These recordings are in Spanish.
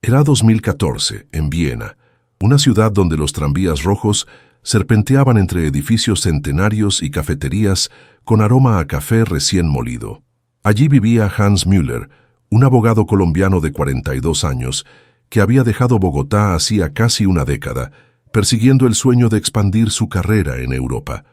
Era 2014, en Viena, una ciudad donde los tranvías rojos serpenteaban entre edificios centenarios y cafeterías con aroma a café recién molido. Allí vivía Hans Müller, un abogado colombiano de 42 años, que había dejado Bogotá hacía casi una década, persiguiendo el sueño de expandir su carrera en Europa.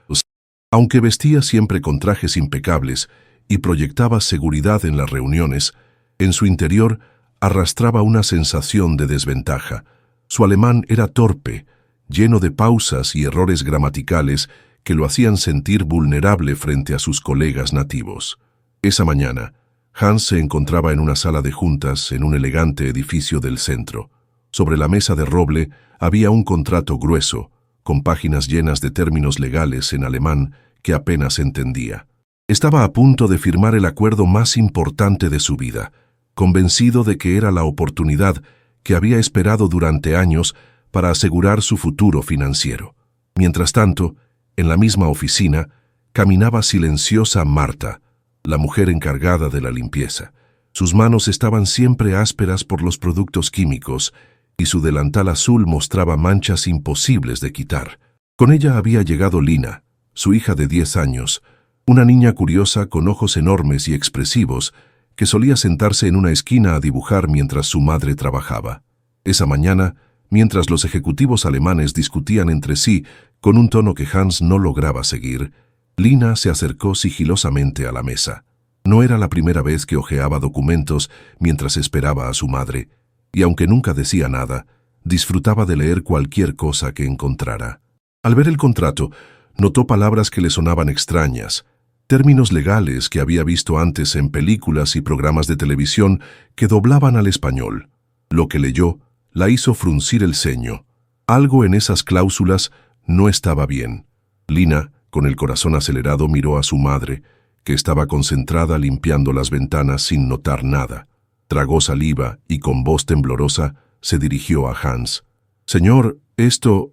Aunque vestía siempre con trajes impecables y proyectaba seguridad en las reuniones, en su interior arrastraba una sensación de desventaja. Su alemán era torpe, lleno de pausas y errores gramaticales que lo hacían sentir vulnerable frente a sus colegas nativos. Esa mañana, Hans se encontraba en una sala de juntas en un elegante edificio del centro. Sobre la mesa de roble había un contrato grueso, con páginas llenas de términos legales en alemán que apenas entendía. Estaba a punto de firmar el acuerdo más importante de su vida, convencido de que era la oportunidad que había esperado durante años para asegurar su futuro financiero. Mientras tanto, en la misma oficina, caminaba silenciosa Marta, la mujer encargada de la limpieza. Sus manos estaban siempre ásperas por los productos químicos y su delantal azul mostraba manchas imposibles de quitar. Con ella había llegado Lina, su hija de 10 años, una niña curiosa con ojos enormes y expresivos que solía sentarse en una esquina a dibujar mientras su madre trabajaba. Esa mañana, mientras los ejecutivos alemanes discutían entre sí con un tono que Hans no lograba seguir, Lina se acercó sigilosamente a la mesa. No era la primera vez que hojeaba documentos mientras esperaba a su madre, y aunque nunca decía nada, disfrutaba de leer cualquier cosa que encontrara. Al ver el contrato, notó palabras que le sonaban extrañas, términos legales que había visto antes en películas y programas de televisión que doblaban al español. Lo que leyó la hizo fruncir el ceño. Algo en esas cláusulas no estaba bien. Lina, con el corazón acelerado, miró a su madre, que estaba concentrada limpiando las ventanas sin notar nada. Tragó saliva y con voz temblorosa se dirigió a Hans. «Señor, esto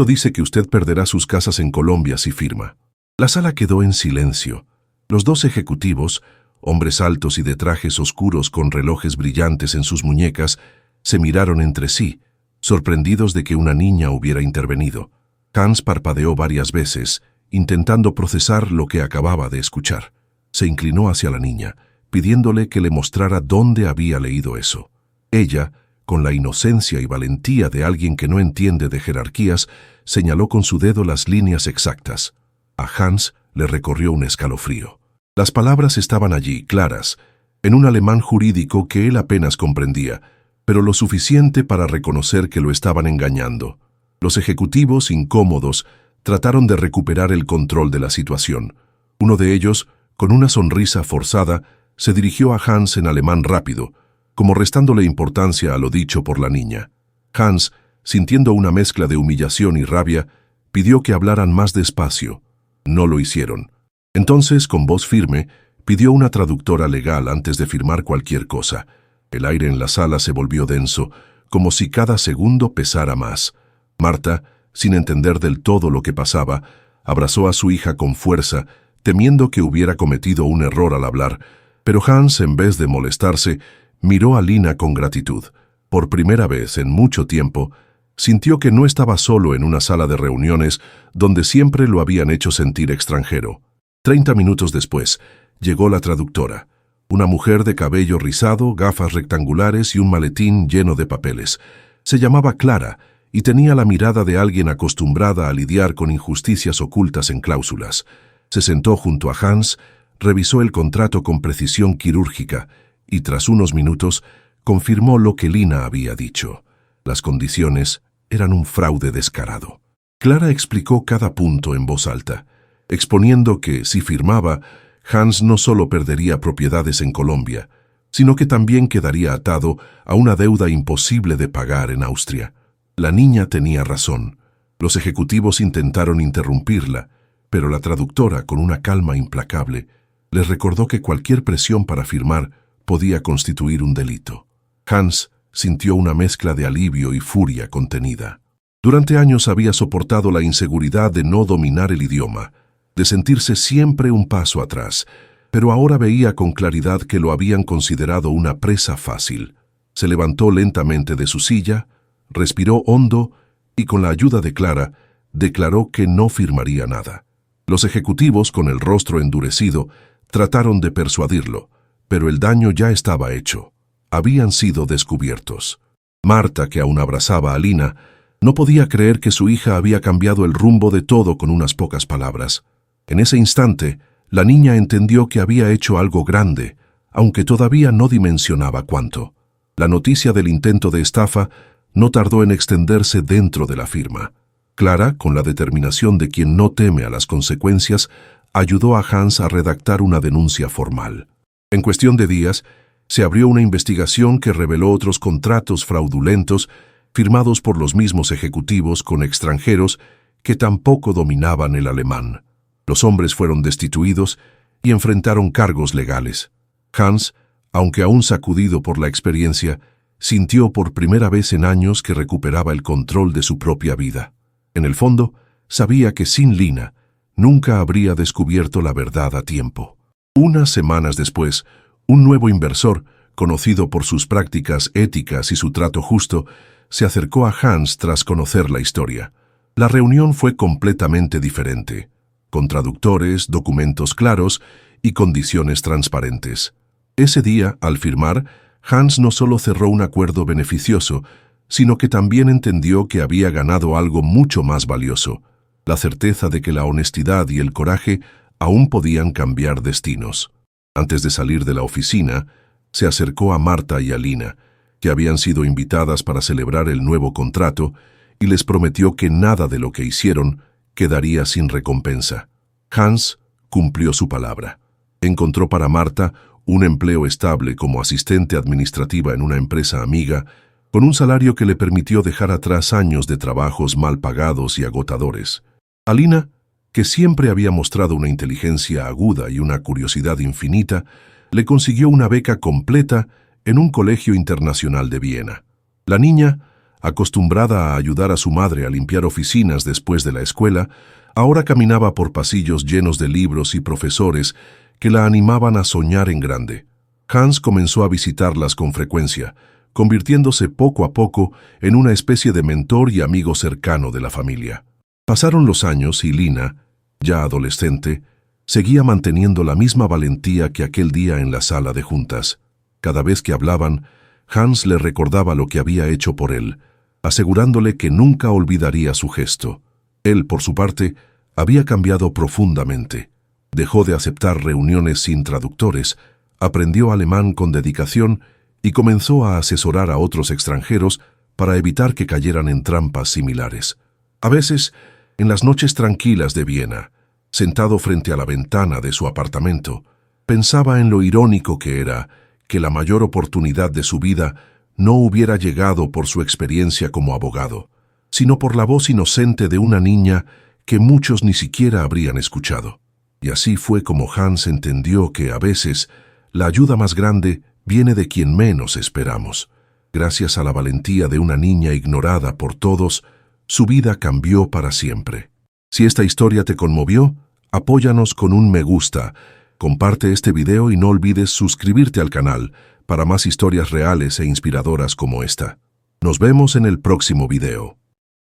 dice que usted perderá sus casas en Colombia si firma». La sala quedó en silencio. Los dos ejecutivos, hombres altos y de trajes oscuros con relojes brillantes en sus muñecas, se miraron entre sí, sorprendidos de que una niña hubiera intervenido. Hans parpadeó varias veces, intentando procesar lo que acababa de escuchar. Se inclinó hacia la niña, pidiéndole que le mostrara dónde había leído eso. Ella, con la inocencia y valentía de alguien que no entiende de jerarquías, señaló con su dedo las líneas exactas. A Hans le recorrió un escalofrío. Las palabras estaban allí, claras, en un alemán jurídico que él apenas comprendía, pero lo suficiente para reconocer que lo estaban engañando. Los ejecutivos, incómodos, trataron de recuperar el control de la situación. Uno de ellos, con una sonrisa forzada, se dirigió a Hans en alemán rápido, como restándole importancia a lo dicho por la niña. Hans, sintiendo una mezcla de humillación y rabia, pidió que hablaran más despacio. No lo hicieron. Entonces, con voz firme, pidió una traductora legal antes de firmar cualquier cosa. El aire en la sala se volvió denso, como si cada segundo pesara más. Marta, sin entender del todo lo que pasaba, abrazó a su hija con fuerza, temiendo que hubiera cometido un error al hablar, pero Hans, en vez de molestarse, miró a Lina con gratitud. Por primera vez en mucho tiempo, sintió que no estaba solo en una sala de reuniones donde siempre lo habían hecho sentir extranjero. 30 minutos después, llegó la traductora, una mujer de cabello rizado, gafas rectangulares y un maletín lleno de papeles. Se llamaba Clara y tenía la mirada de alguien acostumbrada a lidiar con injusticias ocultas en cláusulas. Se sentó junto a Hans, revisó el contrato con precisión quirúrgica y, tras unos minutos, confirmó lo que Lina había dicho. Las condiciones eran un fraude descarado. Clara explicó cada punto en voz alta, exponiendo que, si firmaba, Hans no solo perdería propiedades en Colombia, sino que también quedaría atado a una deuda imposible de pagar en Austria. La niña tenía razón. Los ejecutivos intentaron interrumpirla, pero la traductora, con una calma implacable, les recordó que cualquier presión para firmar podía constituir un delito. Hans sintió una mezcla de alivio y furia contenida. Durante años había soportado la inseguridad de no dominar el idioma, de sentirse siempre un paso atrás, pero ahora veía con claridad que lo habían considerado una presa fácil. Se levantó lentamente de su silla, respiró hondo y con la ayuda de Clara, declaró que no firmaría nada. Los ejecutivos, con el rostro endurecido, trataron de persuadirlo, pero el daño ya estaba hecho. Habían sido descubiertos. Marta, que aún abrazaba a Lina, no podía creer que su hija había cambiado el rumbo de todo con unas pocas palabras. En ese instante, la niña entendió que había hecho algo grande, aunque todavía no dimensionaba cuánto. La noticia del intento de estafa no tardó en extenderse dentro de la firma. Clara, con la determinación de quien no teme a las consecuencias, ayudó a Hans a redactar una denuncia formal. En cuestión de días, se abrió una investigación que reveló otros contratos fraudulentos firmados por los mismos ejecutivos con extranjeros que tampoco dominaban el alemán. Los hombres fueron destituidos y enfrentaron cargos legales. Hans, aunque aún sacudido por la experiencia, sintió por primera vez en años que recuperaba el control de su propia vida. En el fondo, sabía que sin Lina nunca habría descubierto la verdad a tiempo. Unas semanas después, un nuevo inversor, conocido por sus prácticas éticas y su trato justo, se acercó a Hans tras conocer la historia. La reunión fue completamente diferente, con traductores, documentos claros y condiciones transparentes. Ese día, al firmar, Hans no solo cerró un acuerdo beneficioso, sino que también entendió que había ganado algo mucho más valioso, la certeza de que la honestidad y el coraje aún podían cambiar destinos. Antes de salir de la oficina, se acercó a Marta y a Lina, que habían sido invitadas para celebrar el nuevo contrato, y les prometió que nada de lo que hicieron quedaría sin recompensa. Hans cumplió su palabra. Encontró para Marta un empleo estable como asistente administrativa en una empresa amiga, con un salario que le permitió dejar atrás años de trabajos mal pagados y agotadores. A Lina, que siempre había mostrado una inteligencia aguda y una curiosidad infinita, le consiguió una beca completa en un colegio internacional de Viena. La niña, acostumbrada a ayudar a su madre a limpiar oficinas después de la escuela, ahora caminaba por pasillos llenos de libros y profesores que la animaban a soñar en grande. Hans comenzó a visitarlas con frecuencia, convirtiéndose poco a poco en una especie de mentor y amigo cercano de la familia. Pasaron los años y Lina, ya adolescente, seguía manteniendo la misma valentía que aquel día en la sala de juntas. Cada vez que hablaban, Hans le recordaba lo que había hecho por él, asegurándole que nunca olvidaría su gesto. Él, por su parte, había cambiado profundamente. Dejó de aceptar reuniones sin traductores, aprendió alemán con dedicación y comenzó a asesorar a otros extranjeros para evitar que cayeran en trampas similares. A veces, en las noches tranquilas de Viena, sentado frente a la ventana de su apartamento, pensaba en lo irónico que era que la mayor oportunidad de su vida no hubiera llegado por su experiencia como abogado, sino por la voz inocente de una niña que muchos ni siquiera habrían escuchado. Y así fue como Hans entendió que a veces la ayuda más grande viene de quien menos esperamos. Gracias a la valentía de una niña ignorada por todos, su vida cambió para siempre. Si esta historia te conmovió, apóyanos con un me gusta, comparte este video y no olvides suscribirte al canal para más historias reales e inspiradoras como esta. Nos vemos en el próximo video.